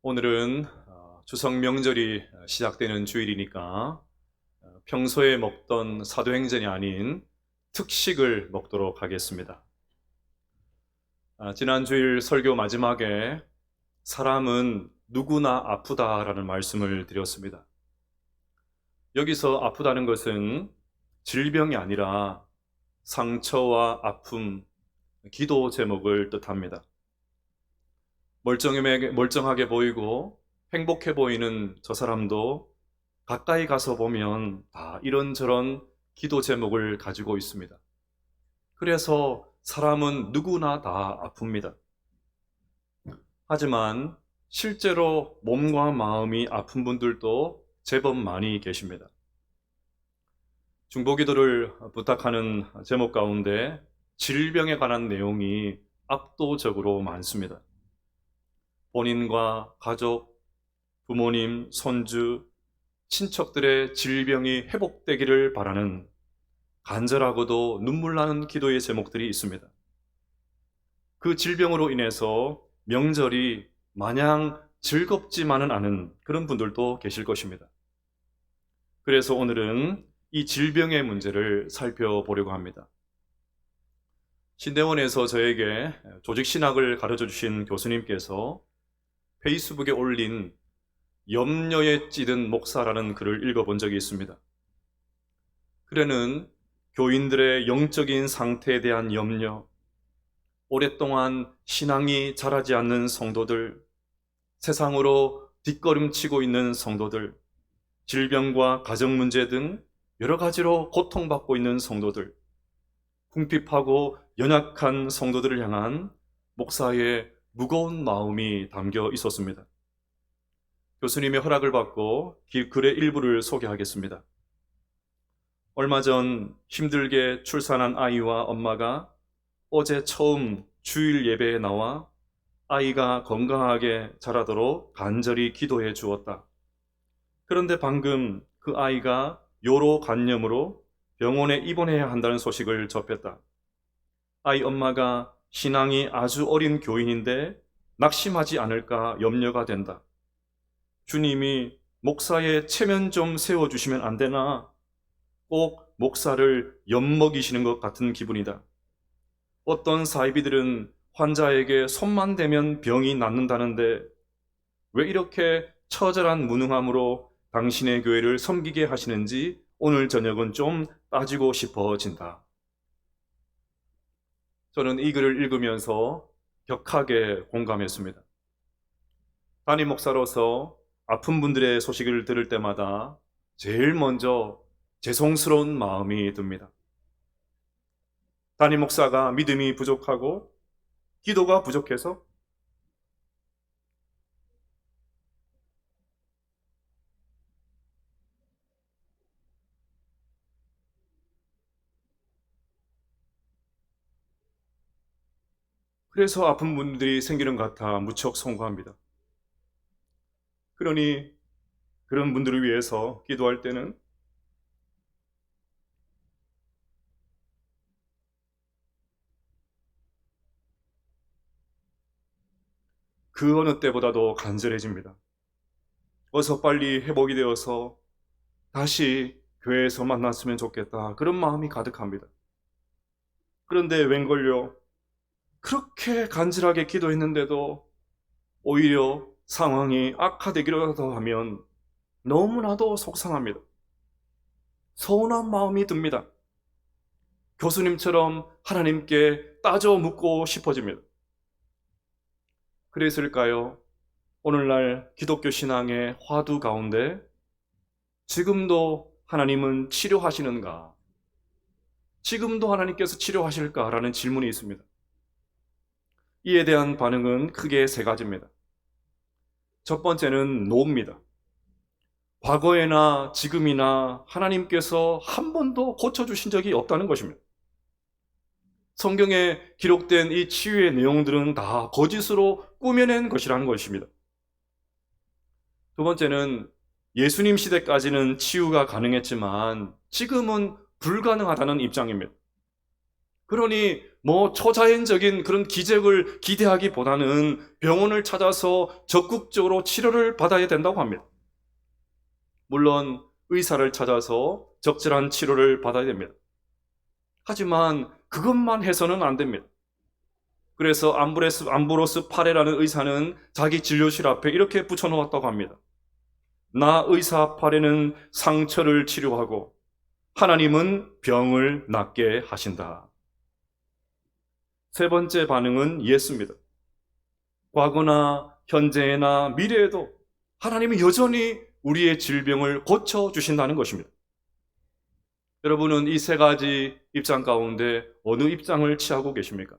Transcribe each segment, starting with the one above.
오늘은 추석 명절이 시작되는 주일이니까 평소에 먹던 사도행전이 아닌 특식을 먹도록 하겠습니다. 지난 주일 설교 마지막에 사람은 누구나 아프다라는 말씀을 드렸습니다. 여기서 아프다는 것은 질병이 아니라 상처와 아픔, 기도 제목을 뜻합니다. 멀쩡하게 보이고 행복해 보이는 저 사람도 가까이 가서 보면 다 이런저런 기도 제목을 가지고 있습니다. 그래서 사람은 누구나 다 아픕니다. 하지만 실제로 몸과 마음이 아픈 분들도 제법 많이 계십니다. 중보기도를 부탁하는 제목 가운데 질병에 관한 내용이 압도적으로 많습니다. 본인과 가족, 부모님, 손주, 친척들의 질병이 회복되기를 바라는 간절하고도 눈물 나는 기도의 제목들이 있습니다. 그 질병으로 인해서 명절이 마냥 즐겁지만은 않은 그런 분들도 계실 것입니다. 그래서 오늘은 이 질병의 문제를 살펴보려고 합니다. 신대원에서 저에게 조직신학을 가르쳐 주신 교수님께서 페이스북에 올린 염려에 찌든 목사라는 글을 읽어본 적이 있습니다. 글에는 교인들의 영적인 상태에 대한 염려, 오랫동안 신앙이 자라지 않는 성도들, 세상으로 뒷걸음치고 있는 성도들, 질병과 가정 문제 등 여러 가지로 고통받고 있는 성도들, 궁핍하고 연약한 성도들을 향한 목사의 무거운 마음이 담겨 있었습니다. 교수님의 허락을 받고 글의 일부를 소개하겠습니다. 얼마 전 힘들게 출산한 아이와 엄마가 어제 처음 주일 예배에 나와 아이가 건강하게 자라도록 간절히 기도해 주었다. 그런데 방금 그 아이가 요로 간염으로 병원에 입원해야 한다는 소식을 접했다. 아이 엄마가 신앙이 아주 어린 교인인데 낙심하지 않을까 염려가 된다. 주님이 목사의 체면 좀 세워주시면 안 되나? 꼭 목사를 엿먹이시는 것 같은 기분이다. 어떤 사이비들은 환자에게 손만 대면 병이 낫는다는데 왜 이렇게 처절한 무능함으로 당신의 교회를 섬기게 하시는지 오늘 저녁은 좀 따지고 싶어진다. 저는 이 글을 읽으면서 격하게 공감했습니다. 담임 목사로서 아픈 분들의 소식을 들을 때마다 제일 먼저 죄송스러운 마음이 듭니다. 담임 목사가 믿음이 부족하고 기도가 부족해서 그래서 아픈 분들이 생기는 것 같아 무척 송구합니다. 그러니 그런 분들을 위해서 기도할 때는 그 어느 때보다도 간절해집니다. 어서 빨리 회복이 되어서 다시 교회에서 만났으면 좋겠다. 그런 마음이 가득합니다. 그런데 웬걸요? 그렇게 간절하게 기도했는데도 오히려 상황이 악화되기라도 하면 너무나도 속상합니다. 서운한 마음이 듭니다. 교수님처럼 하나님께 따져 묻고 싶어집니다. 그랬을까요? 오늘날 기독교 신앙의 화두 가운데 지금도 하나님은 치료하시는가? 지금도 하나님께서 치료하실까라는 질문이 있습니다. 이에 대한 반응은 크게 세 가지입니다. 첫 번째는 노입니다. 과거에나 지금이나 하나님께서 한 번도 고쳐주신 적이 없다는 것입니다. 성경에 기록된 이 치유의 내용들은 다 거짓으로 꾸며낸 것이라는 것입니다. 두 번째는 예수님 시대까지는 치유가 가능했지만 지금은 불가능하다는 입장입니다. 그러니 초자연적인 그런 기적을 기대하기보다는 병원을 찾아서 적극적으로 치료를 받아야 된다고 합니다. 물론 의사를 찾아서 적절한 치료를 받아야 됩니다. 하지만 그것만 해서는 안 됩니다. 그래서 암브로스 파레라는 의사는 자기 진료실 앞에 이렇게 붙여놓았다고 합니다. 나 의사 파레는 상처를 치료하고 하나님은 병을 낫게 하신다. 세 번째 반응은 예수입니다. 과거나 현재나 미래에도 하나님은 여전히 우리의 질병을 고쳐주신다는 것입니다. 여러분은 이 세 가지 입장 가운데 어느 입장을 취하고 계십니까?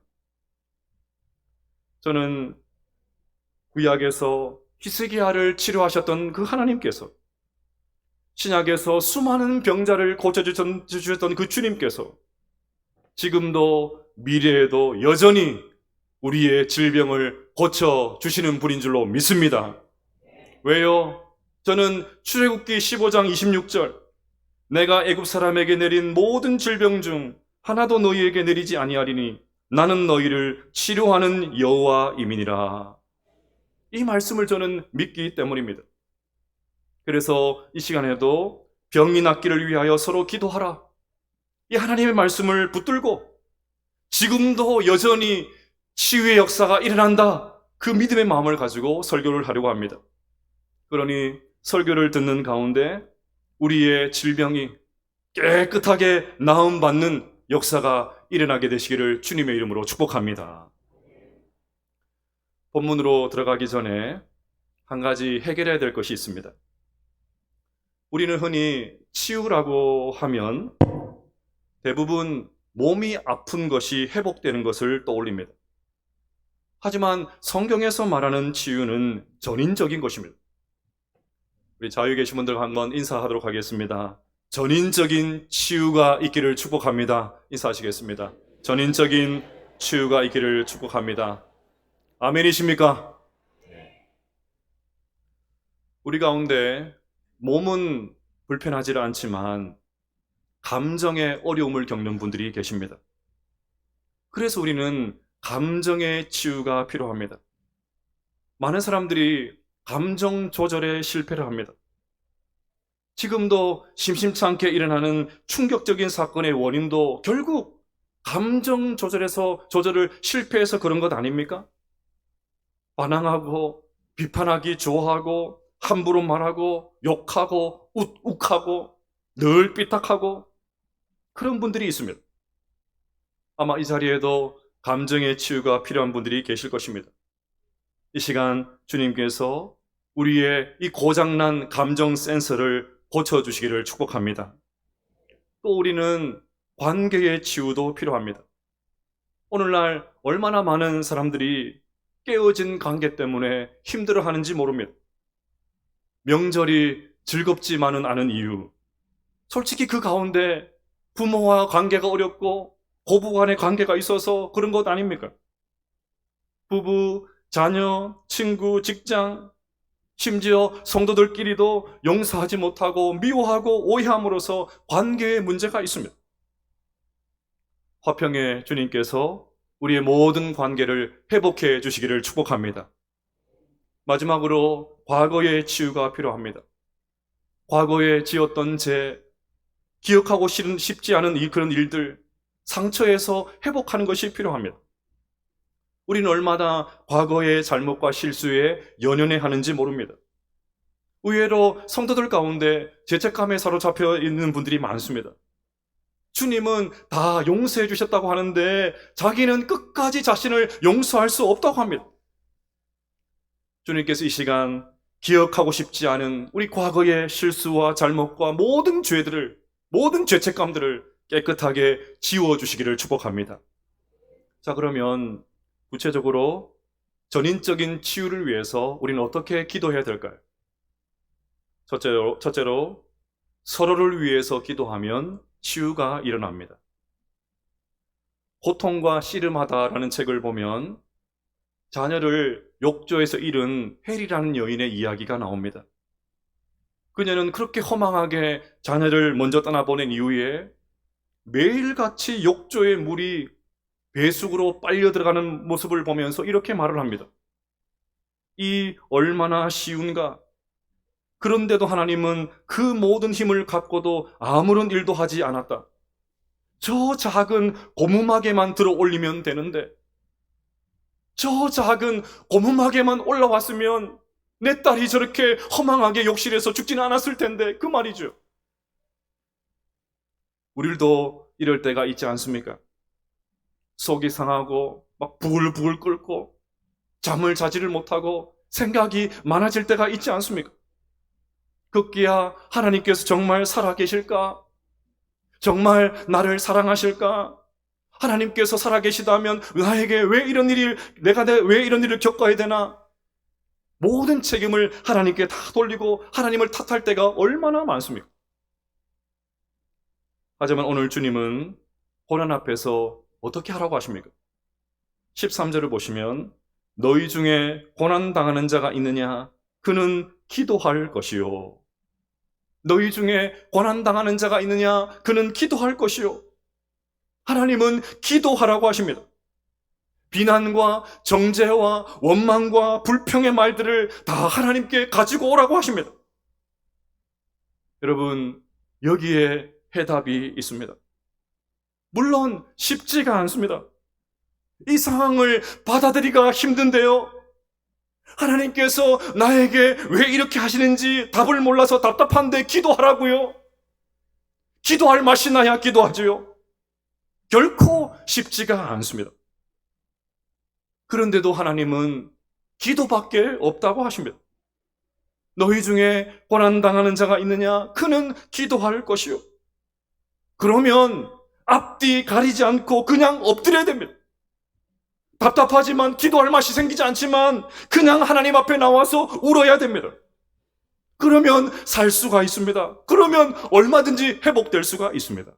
저는 구약에서 히스기야를 치료하셨던 그 하나님께서, 신약에서 수많은 병자를 고쳐주셨던 그 주님께서 지금도 미래에도 여전히 우리의 질병을 고쳐주시는 분인 줄로 믿습니다. 왜요? 저는 출애굽기 15장 26절, 내가 애굽 사람에게 내린 모든 질병 중 하나도 너희에게 내리지 아니하리니 나는 너희를 치료하는 여호와임이니라. 이 말씀을 저는 믿기 때문입니다. 그래서 이 시간에도 병이 낫기를 위하여 서로 기도하라, 이 하나님의 말씀을 붙들고 지금도 여전히 치유의 역사가 일어난다, 그 믿음의 마음을 가지고 설교를 하려고 합니다. 그러니 설교를 듣는 가운데 우리의 질병이 깨끗하게 나음받는 역사가 일어나게 되시기를 주님의 이름으로 축복합니다. 본문으로 들어가기 전에 한 가지 해결해야 될 것이 있습니다. 우리는 흔히 치유라고 하면 대부분 몸이 아픈 것이 회복되는 것을 떠올립니다. 하지만 성경에서 말하는 치유는 전인적인 것입니다. 우리 자유에 계신 분들 한번 인사하도록 하겠습니다. 전인적인 치유가 있기를 축복합니다. 인사하시겠습니다. 전인적인 치유가 있기를 축복합니다. 아멘이십니까? 우리 가운데 몸은 불편하지 않지만 감정의 어려움을 겪는 분들이 계십니다. 그래서 우리는 감정의 치유가 필요합니다. 많은 사람들이 감정 조절에 실패를 합니다. 지금도 심심치 않게 일어나는 충격적인 사건의 원인도 결국 감정 조절을 실패해서 그런 것 아닙니까? 반항하고 비판하기 좋아하고 함부로 말하고 욕하고 욱하고 늘 삐딱하고 그런 분들이 있습니다. 아마 이 자리에도 감정의 치유가 필요한 분들이 계실 것입니다. 이 시간 주님께서 우리의 이 고장난 감정 센서를 고쳐주시기를 축복합니다. 또 우리는 관계의 치유도 필요합니다. 오늘날 얼마나 많은 사람들이 깨어진 관계 때문에 힘들어하는지 모릅니다. 명절이 즐겁지만은 않은 이유, 솔직히 그 가운데 부모와 관계가 어렵고 고부 간의 관계가 있어서 그런 것 아닙니까? 부부, 자녀, 친구, 직장, 심지어 성도들끼리도 용서하지 못하고 미워하고 오해함으로써 관계에 문제가 있습니다. 화평의 주님께서 우리의 모든 관계를 회복해 주시기를 축복합니다. 마지막으로 과거의 치유가 필요합니다. 과거에 지었던 죄, 기억하고 싶지 않은 그런 일들, 상처에서 회복하는 것이 필요합니다. 우리는 얼마나 과거의 잘못과 실수에 연연해 하는지 모릅니다. 의외로 성도들 가운데 죄책감에 사로잡혀 있는 분들이 많습니다. 주님은 다 용서해 주셨다고 하는데 자기는 끝까지 자신을 용서할 수 없다고 합니다. 주님께서 이 시간 기억하고 싶지 않은 우리 과거의 실수와 잘못과 모든 죄들을, 모든 죄책감들을 깨끗하게 지워주시기를 축복합니다. 자, 그러면 구체적으로 전인적인 치유를 위해서 우리는 어떻게 기도해야 될까요? 첫째로 서로를 위해서 기도하면 치유가 일어납니다. 고통과 씨름하다라는 책을 보면 자녀를 욕조에서 잃은 헬이라는 여인의 이야기가 나옵니다. 그녀는 그렇게 허망하게 자녀를 먼저 떠나보낸 이후에 매일같이 욕조의 물이 배숙으로 빨려 들어가는 모습을 보면서 이렇게 말을 합니다. 이 얼마나 쉬운가. 그런데도 하나님은 그 모든 힘을 갖고도 아무런 일도 하지 않았다. 저 작은 고무막에만 들어 올리면 되는데, 저 작은 고무막에만 올라왔으면 내 딸이 저렇게 허망하게 욕실에서 죽지는 않았을 텐데, 그 말이죠. 우리도 이럴 때가 있지 않습니까? 속이 상하고 막 부글부글 끓고 잠을 자지를 못하고 생각이 많아질 때가 있지 않습니까? 급기야 하나님께서 정말 살아계실까? 정말 나를 사랑하실까? 하나님께서 살아계시다면 나에게 내가 왜 이런 일을 겪어야 되나? 모든 책임을 하나님께 다 돌리고 하나님을 탓할 때가 얼마나 많습니까? 하지만 오늘 주님은 고난 앞에서 어떻게 하라고 하십니까? 13절을 보시면 너희 중에 고난 당하는 자가 있느냐? 그는 기도할 것이요. 너희 중에 고난 당하는 자가 있느냐? 그는 기도할 것이요. 하나님은 기도하라고 하십니다. 비난과 정죄와 원망과 불평의 말들을 다 하나님께 가지고 오라고 하십니다. 여러분, 여기에 해답이 있습니다. 물론 쉽지가 않습니다. 이 상황을 받아들이기가 힘든데요. 하나님께서 나에게 왜 이렇게 하시는지 답을 몰라서 답답한데 기도하라고요. 기도할 맛이 나야 기도하지요. 결코 쉽지가 않습니다. 그런데도 하나님은 기도밖에 없다고 하십니다. 너희 중에 고난당하는 자가 있느냐? 그는 기도할 것이요. 그러면 앞뒤 가리지 않고 그냥 엎드려야 됩니다. 답답하지만 기도할 맛이 생기지 않지만 그냥 하나님 앞에 나와서 울어야 됩니다. 그러면 살 수가 있습니다. 그러면 얼마든지 회복될 수가 있습니다.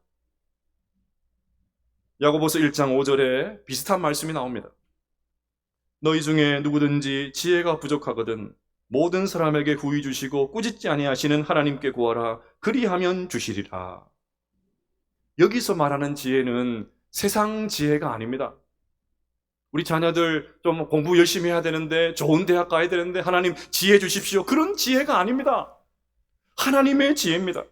야고보서 1장 5절에 비슷한 말씀이 나옵니다. 너희 중에 누구든지 지혜가 부족하거든 모든 사람에게 후히 주시고 꾸짖지 아니하시는 하나님께 구하라. 그리하면 주시리라. 여기서 말하는 지혜는 세상 지혜가 아닙니다. 우리 자녀들 좀 공부 열심히 해야 되는데 좋은 대학 가야 되는데 하나님 지혜 주십시오. 그런 지혜가 아닙니다. 하나님의 지혜입니다.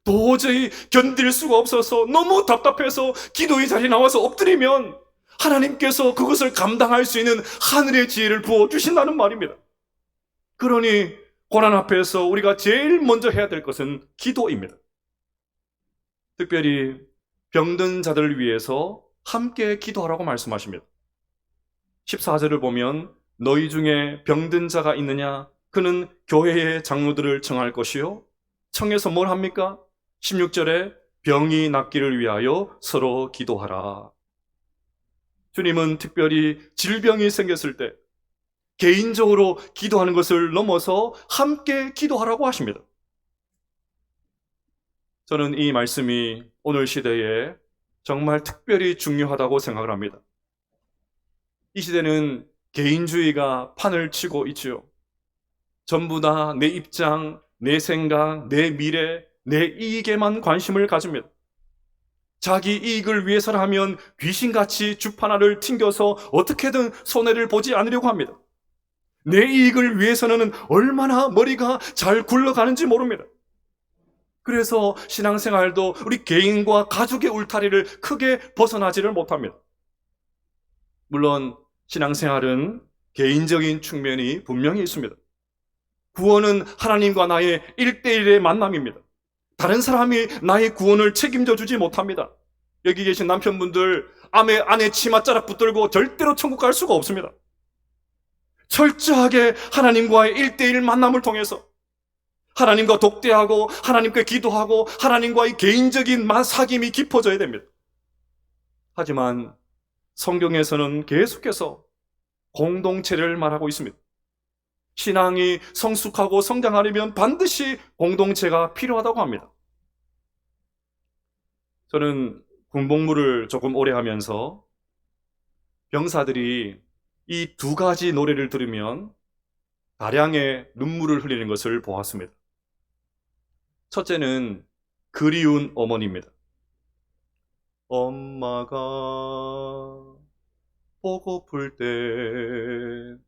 도저히 견딜 수가 없어서 너무 답답해서 기도의 자리에 나와서 엎드리면 하나님께서 그것을 감당할 수 있는 하늘의 지혜를 부어주신다는 말입니다. 그러니 고난 앞에서 우리가 제일 먼저 해야 될 것은 기도입니다. 특별히 병든 자들을 위해서 함께 기도하라고 말씀하십니다. 14절을 보면 너희 중에 병든 자가 있느냐? 그는 교회의 장로들을 청할 것이요. 청해서 뭘 합니까? 16절에 병이 낫기를 위하여 서로 기도하라. 주님은 특별히 질병이 생겼을 때 개인적으로 기도하는 것을 넘어서 함께 기도하라고 하십니다. 저는 이 말씀이 오늘 시대에 정말 특별히 중요하다고 생각을 합니다. 이 시대는 개인주의가 판을 치고 있지요. 전부 다 내 입장, 내 생각, 내 미래, 내 이익에만 관심을 가집니다. 자기 이익을 위해서라면 귀신같이 줍 하나를 튕겨서 어떻게든 손해를 보지 않으려고 합니다. 내 이익을 위해서는 얼마나 머리가 잘 굴러가는지 모릅니다. 그래서 신앙생활도 우리 개인과 가족의 울타리를 크게 벗어나지를 못합니다. 물론 신앙생활은 개인적인 측면이 분명히 있습니다. 구원은 하나님과 나의 1대1의 만남입니다. 다른 사람이 나의 구원을 책임져 주지 못합니다. 여기 계신 남편분들 아내 치맛자락 붙들고 절대로 천국 갈 수가 없습니다. 철저하게 하나님과의 1대1 만남을 통해서 하나님과 독대하고 하나님께 기도하고 하나님과의 개인적인 사귐이 깊어져야 됩니다. 하지만 성경에서는 계속해서 공동체를 말하고 있습니다. 신앙이 성숙하고 성장하려면 반드시 공동체가 필요하다고 합니다. 저는 군복무를 조금 오래 하면서 병사들이 이 두 가지 노래를 들으면 다량의 눈물을 흘리는 것을 보았습니다. 첫째는 그리운 어머니입니다. 엄마가 보고플 때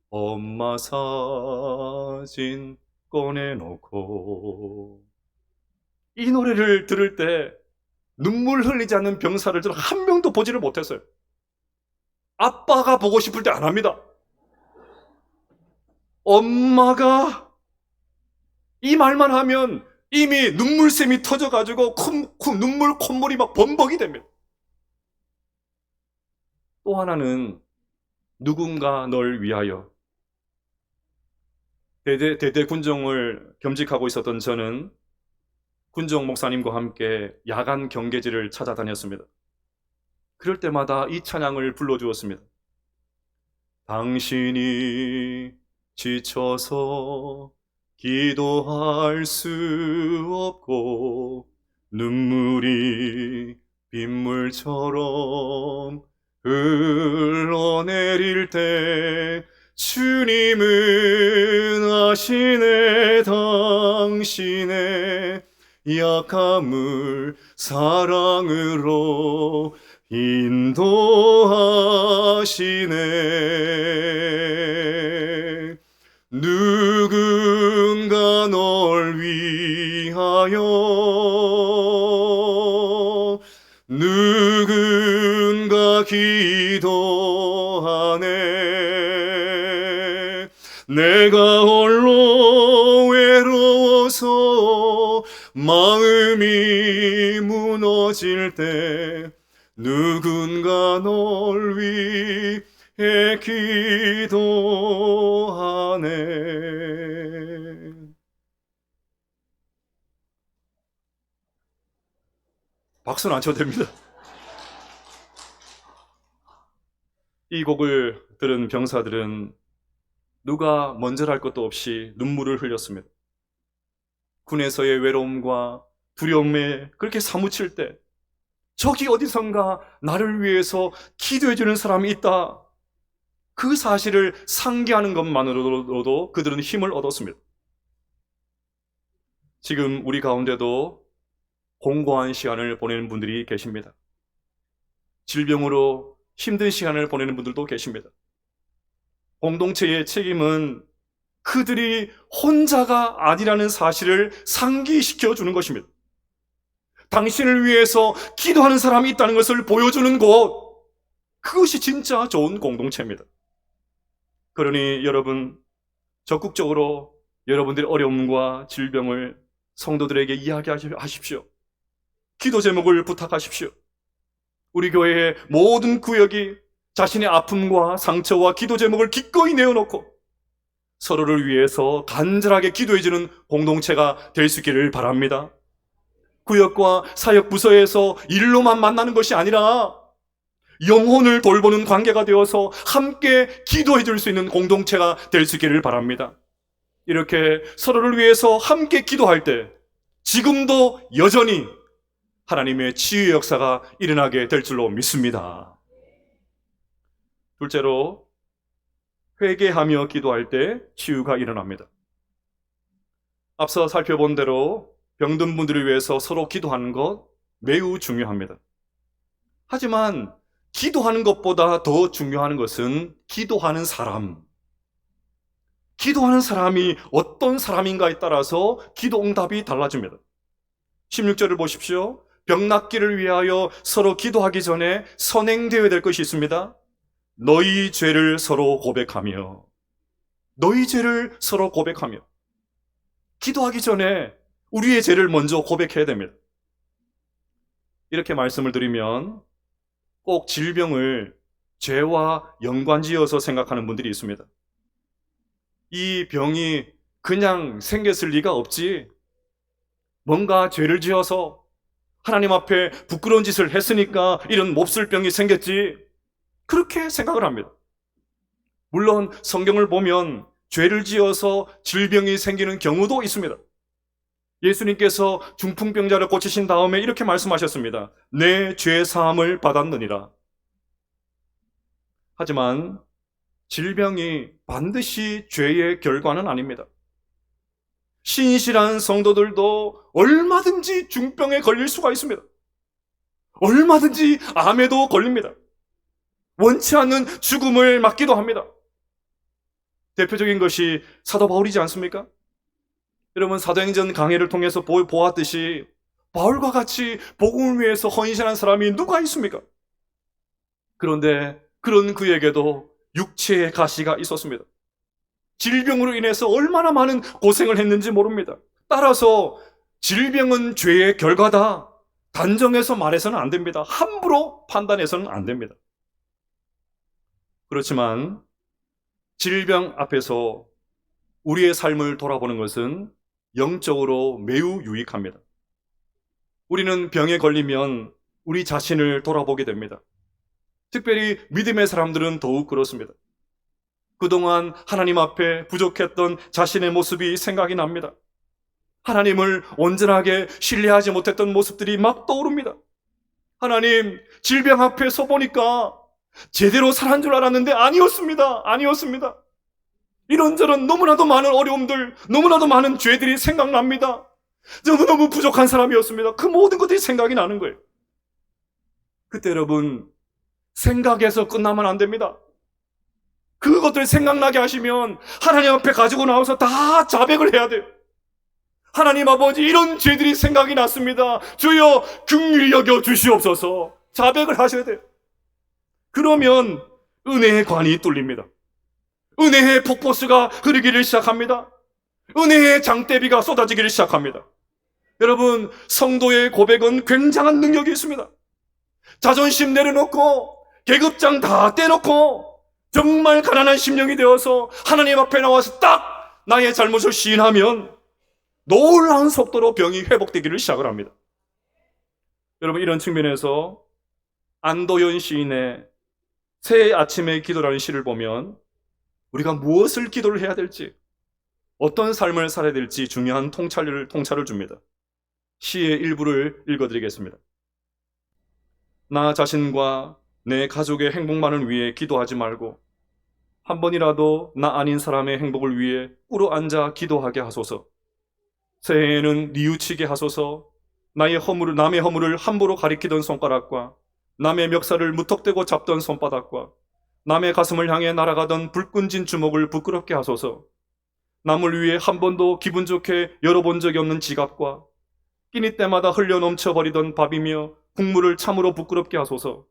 엄마 사진 꺼내놓고, 이 노래를 들을 때 눈물 흘리지 않는 병사를 저는 한 명도 보지를 못했어요. 아빠가 보고 싶을 때 안 합니다. 엄마가, 이 말만 하면 이미 눈물샘이 터져가지고 눈물 콧물이 막 범벅이 됩니다. 또 하나는 누군가 널 위하여. 대대 군종을 겸직하고 있었던 저는 군종 목사님과 함께 야간 경계지를 찾아다녔습니다. 그럴 때마다 이 찬양을 불러주었습니다. 당신이 지쳐서 기도할 수 없고 눈물이 빗물처럼 흘러내릴 때 주님은 아시네. 당신의 약함을 사랑으로 인도하시네. 누군가 널 위하여 누군가 기도하네. 내가 홀로 외로워서 마음이 무너질 때 누군가 널 위해 기도하네. 박수는 안 쳐도 됩니다. 이 곡을 들은 병사들은 누가 먼저랄 것도 없이 눈물을 흘렸습니다. 군에서의 외로움과 두려움에 그렇게 사무칠 때 저기 어디선가 나를 위해서 기도해주는 사람이 있다, 그 사실을 상기하는 것만으로도 그들은 힘을 얻었습니다. 지금 우리 가운데도 공고한 시간을 보내는 분들이 계십니다. 질병으로 힘든 시간을 보내는 분들도 계십니다. 공동체의 책임은 그들이 혼자가 아니라는 사실을 상기시켜 주는 것입니다. 당신을 위해서 기도하는 사람이 있다는 것을 보여주는 곳, 그것이 진짜 좋은 공동체입니다. 그러니 여러분, 적극적으로 여러분들의 어려움과 질병을 성도들에게 이야기하십시오. 기도 제목을 부탁하십시오. 우리 교회의 모든 구역이 자신의 아픔과 상처와 기도 제목을 기꺼이 내어놓고 서로를 위해서 간절하게 기도해주는 공동체가 될 수 있기를 바랍니다. 구역과 사역 부서에서 일로만 만나는 것이 아니라 영혼을 돌보는 관계가 되어서 함께 기도해 줄 수 있는 공동체가 될 수 있기를 바랍니다. 이렇게 서로를 위해서 함께 기도할 때 지금도 여전히 하나님의 치유의 역사가 일어나게 될 줄로 믿습니다. 둘째로, 회개하며 기도할 때 치유가 일어납니다. 앞서 살펴본 대로 병든 분들을 위해서 서로 기도하는 것 매우 중요합니다. 하지만 기도하는 것보다 더 중요한 것은 기도하는 사람. 기도하는 사람이 어떤 사람인가에 따라서 기도 응답이 달라집니다. 16절을 보십시오. 병 낫기를 위하여 서로 기도하기 전에 선행되어야 될 것이 있습니다. 너희 죄를 서로 고백하며. 너희 죄를 서로 고백하며. 기도하기 전에 우리의 죄를 먼저 고백해야 됩니다. 이렇게 말씀을 드리면 꼭 질병을 죄와 연관지어서 생각하는 분들이 있습니다. 이 병이 그냥 생겼을 리가 없지, 뭔가 죄를 지어서 하나님 앞에 부끄러운 짓을 했으니까 이런 몹쓸 병이 생겼지, 그렇게 생각을 합니다. 물론 성경을 보면 죄를 지어서 질병이 생기는 경우도 있습니다. 예수님께서 중풍병자를 고치신 다음에 이렇게 말씀하셨습니다. 내 죄 사함을 받았느니라. 하지만 질병이 반드시 죄의 결과는 아닙니다. 신실한 성도들도 얼마든지 중병에 걸릴 수가 있습니다. 얼마든지 암에도 걸립니다. 원치 않는 죽음을 맞기도 합니다. 대표적인 것이 사도 바울이지 않습니까? 여러분, 사도행전 강해를 통해서 보았듯이 바울과 같이 복음을 위해서 헌신한 사람이 누가 있습니까? 그런데 그런 그에게도 육체의 가시가 있었습니다. 질병으로 인해서 얼마나 많은 고생을 했는지 모릅니다. 따라서 질병은 죄의 결과다, 단정해서 말해서는 안 됩니다. 함부로 판단해서는 안 됩니다. 그렇지만 질병 앞에서 우리의 삶을 돌아보는 것은 영적으로 매우 유익합니다. 우리는 병에 걸리면 우리 자신을 돌아보게 됩니다. 특별히 믿음의 사람들은 더욱 그렇습니다. 그동안 하나님 앞에 부족했던 자신의 모습이 생각이 납니다. 하나님을 온전하게 신뢰하지 못했던 모습들이 막 떠오릅니다. 하나님, 질병 앞에 서 보니까 제대로 살한 줄 알았는데 아니었습니다. 이런저런 너무나도 많은 어려움들, 너무나도 많은 죄들이 생각납니다. 너무너무 부족한 사람이었습니다. 그 모든 것들이 생각이 나는 거예요. 그때 여러분, 생각에서 끝나면 안 됩니다. 그것들 생각나게 하시면 하나님 앞에 가지고 나와서 다 자백을 해야 돼요. 하나님 아버지, 이런 죄들이 생각이 났습니다. 주여 긍휼히 여겨 주시옵소서. 자백을 하셔야 돼요. 그러면 은혜의 관이 뚫립니다. 은혜의 폭포수가 흐르기를 시작합니다. 은혜의 장대비가 쏟아지기를 시작합니다. 여러분, 성도의 고백은 굉장한 능력이 있습니다. 자존심 내려놓고 계급장 다 떼놓고 정말 가난한 심령이 되어서 하나님 앞에 나와서 딱 나의 잘못을 시인하면 놀라운 속도로 병이 회복되기를 시작을 합니다. 여러분, 이런 측면에서 안도연 시인의 새 아침의 기도라는 시를 보면 우리가 무엇을 기도를 해야 될지, 어떤 삶을 살아야 될지 중요한 통찰을 줍니다. 시의 일부를 읽어드리겠습니다. 나 자신과 내 가족의 행복만을 위해 기도하지 말고 한 번이라도 나 아닌 사람의 행복을 위해 꿇어앉아 기도하게 하소서. 새해에는 뉘우치게 하소서. 남의 허물을 함부로 가리키던 손가락과 남의 멱살을 무턱대고 잡던 손바닥과 남의 가슴을 향해 날아가던 불끈진 주먹을 부끄럽게 하소서. 남을 위해 한 번도 기분 좋게 열어본 적이 없는 지갑과 끼니 때마다 흘려 넘쳐버리던 밥이며 국물을 참으로 부끄럽게 하소서.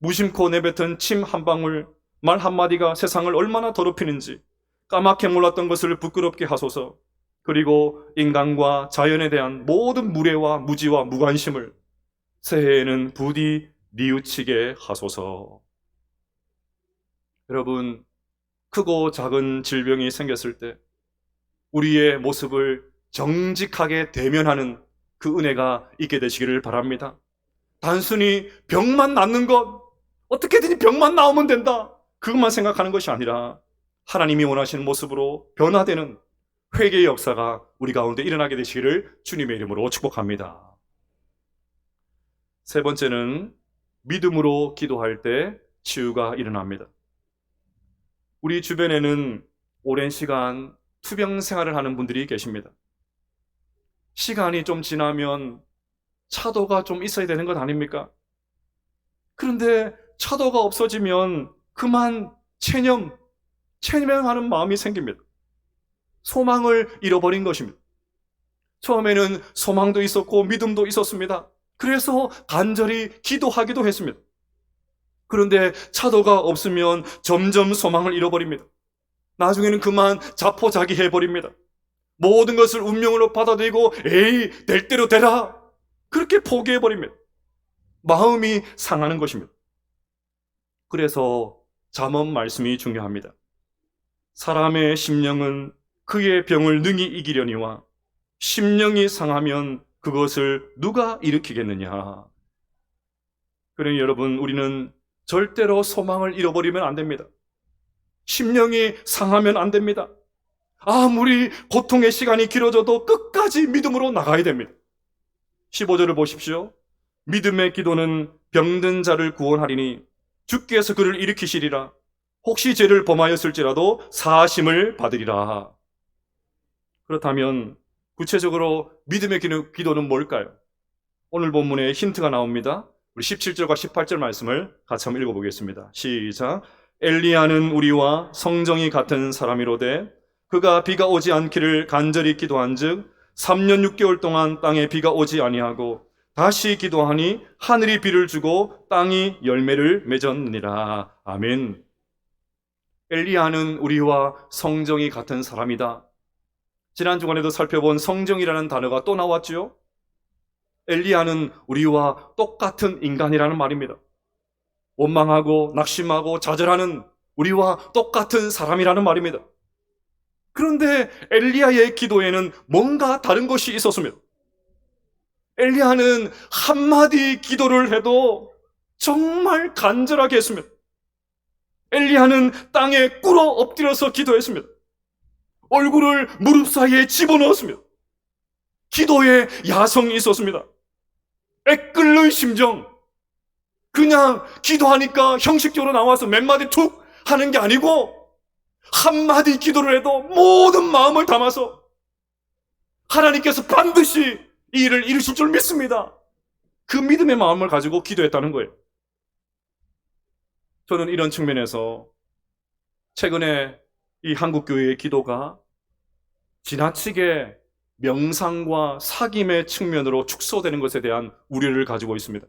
무심코 내뱉은 침 한 방울, 말 한마디가 세상을 얼마나 더럽히는지 까맣게 몰랐던 것을 부끄럽게 하소서. 그리고 인간과 자연에 대한 모든 무례와 무지와 무관심을 새해에는 부디 뉘우치게 하소서. 여러분, 크고 작은 질병이 생겼을 때 우리의 모습을 정직하게 대면하는 그 은혜가 있게 되시기를 바랍니다. 단순히 병만 낫는 것, 어떻게든 병만 나오면 된다, 그것만 생각하는 것이 아니라 하나님이 원하시는 모습으로 변화되는 회개의 역사가 우리 가운데 일어나게 되시기를 주님의 이름으로 축복합니다. 세 번째는 믿음으로 기도할 때 치유가 일어납니다. 우리 주변에는 오랜 시간 투병 생활을 하는 분들이 계십니다. 시간이 좀 지나면 차도가 좀 있어야 되는 것 아닙니까? 그런데 차도가 없어지면 그만 체념하는 마음이 생깁니다. 소망을 잃어버린 것입니다. 처음에는 소망도 있었고 믿음도 있었습니다. 그래서 간절히 기도하기도 했습니다. 그런데 차도가 없으면 점점 소망을 잃어버립니다. 나중에는 그만 자포자기해버립니다. 모든 것을 운명으로 받아들이고 에이, 될 대로 되라, 그렇게 포기해버립니다. 마음이 상하는 것입니다. 그래서 잠언 말씀이 중요합니다. 사람의 심령은 그의 병을 능히 이기려니와 심령이 상하면 그것을 누가 일으키겠느냐. 그러니 여러분, 우리는 절대로 소망을 잃어버리면 안 됩니다. 심령이 상하면 안 됩니다. 아무리 고통의 시간이 길어져도 끝까지 믿음으로 나가야 됩니다. 15절을 보십시오. 믿음의 기도는 병든 자를 구원하리니 주께서 그를 일으키시리라. 혹시 죄를 범하였을지라도 사하심을 받으리라. 그렇다면 구체적으로 믿음의 기도는 뭘까요? 오늘 본문에 힌트가 나옵니다. 우리 17절과 18절 말씀을 같이 한번 읽어보겠습니다. 시작. 엘리야는 우리와 성정이 같은 사람이로되 그가 비가 오지 않기를 간절히 기도한즉 3년 6개월 동안 땅에 비가 오지 아니하고 다시 기도하니 하늘이 비를 주고 땅이 열매를 맺었느니라. 아멘. 엘리야는 우리와 성정이 같은 사람이다. 지난 주간에도 살펴본 성정이라는 단어가 또 나왔죠. 엘리야는 우리와 똑같은 인간이라는 말입니다. 원망하고 낙심하고 좌절하는 우리와 똑같은 사람이라는 말입니다. 그런데 엘리야의 기도에는 뭔가 다른 것이 있었습니다. 엘리야는 한마디 기도를 해도 정말 간절하게 했습니다. 엘리야는 땅에 꿇어 엎드려서 기도했습니다. 얼굴을 무릎 사이에 집어넣었습니다. 기도에 야성이 있었습니다. 애끓는 심정. 그냥 기도하니까 형식적으로 나와서 몇 마디 툭 하는 게 아니고 한마디 기도를 해도 모든 마음을 담아서 하나님께서 반드시 이 일을 이루실 줄 믿습니다. 그 믿음의 마음을 가지고 기도했다는 거예요. 저는 이런 측면에서 최근에 이 한국교회의 기도가 지나치게 명상과 사귐의 측면으로 축소되는 것에 대한 우려를 가지고 있습니다.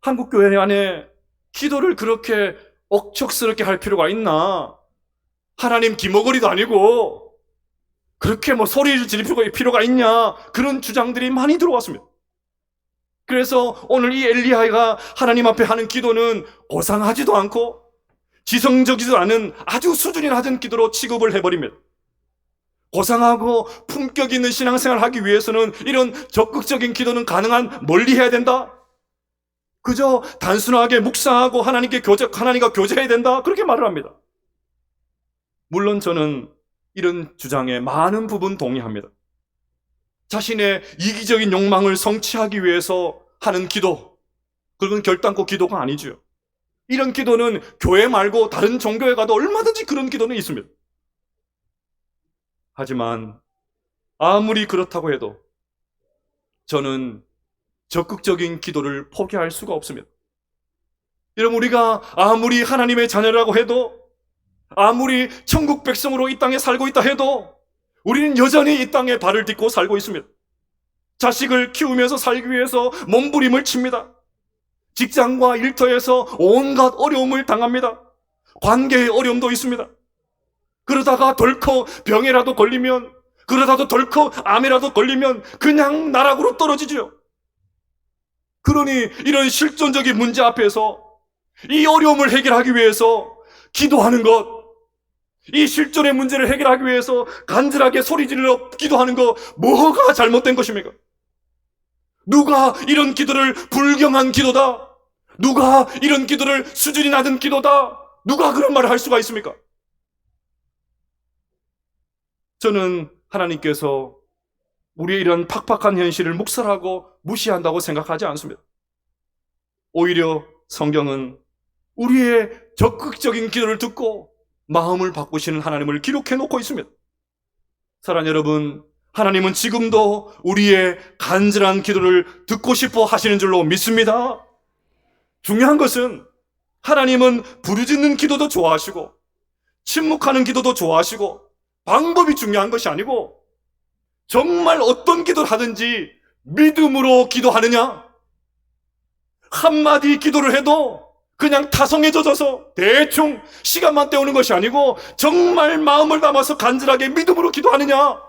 한국교회 안에 기도를 그렇게 억척스럽게 할 필요가 있나? 하나님 기머거리도 아니고 그렇게 소리를 지를 필요가 있냐? 그런 주장들이 많이 들어왔습니다. 그래서 오늘 이 엘리야가 하나님 앞에 하는 기도는 고상하지도 않고 지성적이지도 않은 아주 수준이 낮은 기도로 취급을 해버립니다. 고상하고 품격 있는 신앙생활을 하기 위해서는 이런 적극적인 기도는 가능한 멀리 해야 된다. 그저 단순하게 묵상하고 하나님과 교제해야 된다. 그렇게 말을 합니다. 물론 저는 이런 주장에 많은 부분 동의합니다. 자신의 이기적인 욕망을 성취하기 위해서 하는 기도, 그건 결단코 기도가 아니죠. 이런 기도는 교회 말고 다른 종교에 가도 얼마든지 그런 기도는 있습니다. 하지만 아무리 그렇다고 해도 저는 적극적인 기도를 포기할 수가 없습니다. 여러분, 우리가 아무리 하나님의 자녀라고 해도, 아무리 천국 백성으로 이 땅에 살고 있다 해도 우리는 여전히 이 땅에 발을 딛고 살고 있습니다. 자식을 키우면서 살기 위해서 몸부림을 칩니다. 직장과 일터에서 온갖 어려움을 당합니다. 관계의 어려움도 있습니다. 그러다가 덜컥 병에라도 걸리면, 그러다도 덜컥 암에라도 걸리면 그냥 나락으로 떨어지죠. 그러니 이런 실존적인 문제 앞에서 이 어려움을 해결하기 위해서 기도하는 것, 이 실존의 문제를 해결하기 위해서 간절하게 소리 지르러 기도하는 것, 뭐가 잘못된 것입니까? 누가 이런 기도를 불경한 기도다? 누가 이런 기도를 수준이 낮은 기도다? 누가 그런 말을 할 수가 있습니까? 저는 하나님께서 우리의 이런 팍팍한 현실을 묵살하고 무시한다고 생각하지 않습니다. 오히려 성경은 우리의 적극적인 기도를 듣고 마음을 바꾸시는 하나님을 기록해 놓고 있습니다. 사랑하는 여러분, 하나님은 지금도 우리의 간절한 기도를 듣고 싶어 하시는 줄로 믿습니다. 중요한 것은 하나님은 부르짖는 기도도 좋아하시고 침묵하는 기도도 좋아하시고 방법이 중요한 것이 아니고 정말 어떤 기도를 하든지 믿음으로 기도하느냐? 한마디 기도를 해도 그냥 타성에 젖어서 대충 시간만 때우는 것이 아니고 정말 마음을 담아서 간절하게 믿음으로 기도하느냐?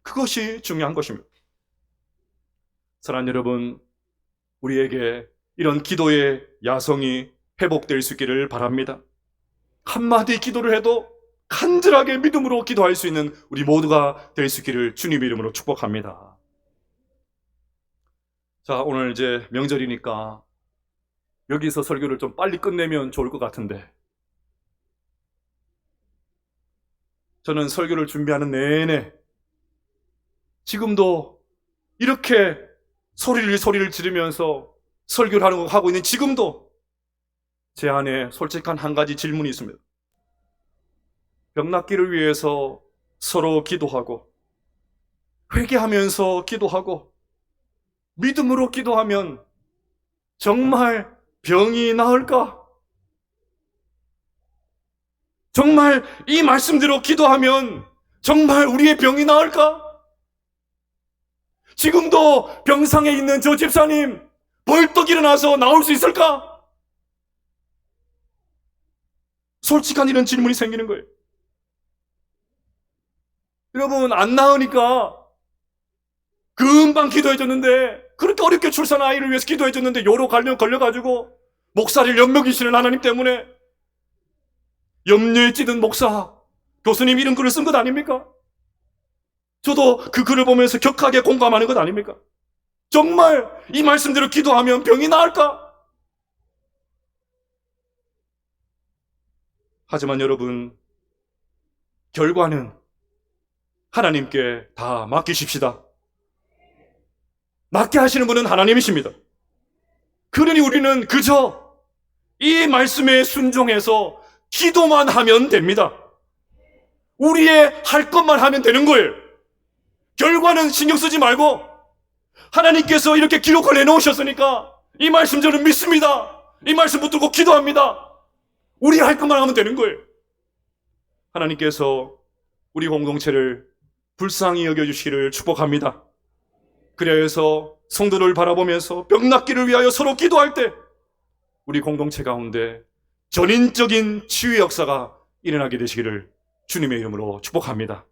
그것이 중요한 것입니다. 사랑하는 여러분, 우리에게 이런 기도의 야성이 회복될 수 있기를 바랍니다. 한마디 기도를 해도 간절하게 믿음으로 기도할 수 있는 우리 모두가 될 수 있기를 주님 이름으로 축복합니다. 자, 오늘 이제 명절이니까 여기서 설교를 좀 빨리 끝내면 좋을 것 같은데, 저는 설교를 준비하는 내내 지금도 이렇게 소리를 지르면서 설교를 하고 있는 지금도 제 안에 솔직한 한 가지 질문이 있습니다. 병 낫기를 위해서 서로 기도하고 회개하면서 기도하고 믿음으로 기도하면 정말 병이 나을까? 정말 이 말씀대로 기도하면 정말 우리의 병이 나을까? 지금도 병상에 있는 저 집사님 벌떡 일어나서 나올 수 있을까? 솔직한 이런 질문이 생기는 거예요. 여러분, 안 나으니까 금방 기도해줬는데, 그렇게 어렵게 출산한 아이를 위해서 기도해줬는데 요로 걸려가지고 목사를 연명이시는 하나님 때문에 염려에 찌든 목사, 교수님 이런 글을 쓴 것 아닙니까? 저도 그 글을 보면서 격하게 공감하는 것 아닙니까? 정말 이 말씀대로 기도하면 병이 나을까? 하지만 여러분, 결과는 하나님께 다 맡기십시다. 맡게 하시는 분은 하나님이십니다. 그러니 우리는 그저 이 말씀에 순종해서 기도만 하면 됩니다. 우리의 할 것만 하면 되는 거예요. 결과는 신경 쓰지 말고 하나님께서 이렇게 기록을 내놓으셨으니까 이 말씀 저는 믿습니다. 이 말씀 붙들고 기도합니다. 우리 할 것만 하면 되는 거예요. 하나님께서 우리 공동체를 불쌍히 여겨주시기를 축복합니다. 그래서 성도를 바라보면서 병 낫기를 위하여 서로 기도할 때 우리 공동체 가운데 전인적인 치유의 역사가 일어나게 되시기를 주님의 이름으로 축복합니다.